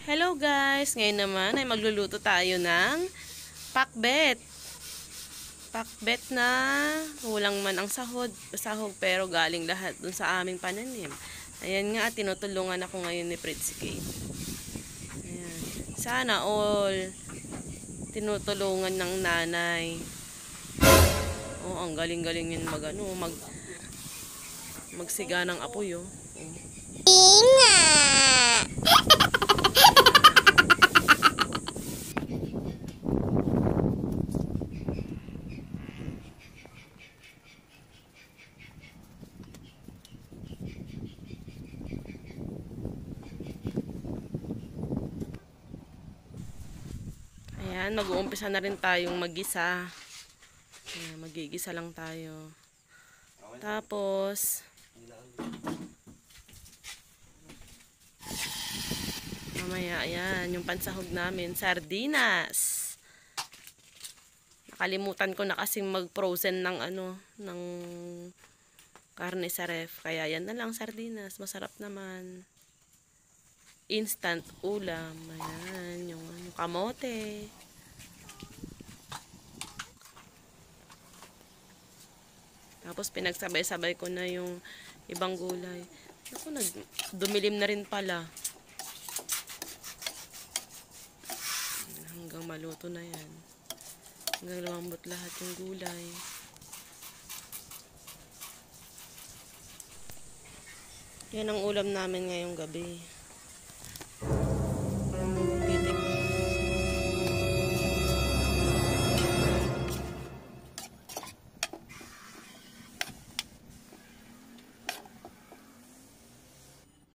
Hello guys! Ngayon naman ay magluluto tayo ng pakbet. Pakbet na kulang man ang sahog pero galing lahat dun sa aming pananim. Ayan nga, tinutulungan ako ngayon ni Pretzy Kate. Ayan. Sana all tinutulungan ng nanay. Oh, ang galing-galing yun magsiga ng apoy oh. Ayan, mag-uumpisa na rin tayong mag-gisa. Ayan, mag-gigisa lang tayo. Tapos, mamaya, ayan, yung pansahog namin, sardinas. Nakalimutan ko na kasing mag-frozen ng ng karne sa ref. Kaya yan na lang, sardinas. Masarap naman. Instant ulam. Ayan, yung kamote. Tapos pinagsabay-sabay ko na yung ibang gulay. Ako, dumilim na rin pala. Hanggang maluto na yan. Hanggang lumambot lahat yung gulay. Yan ang ulam namin ngayong gabi.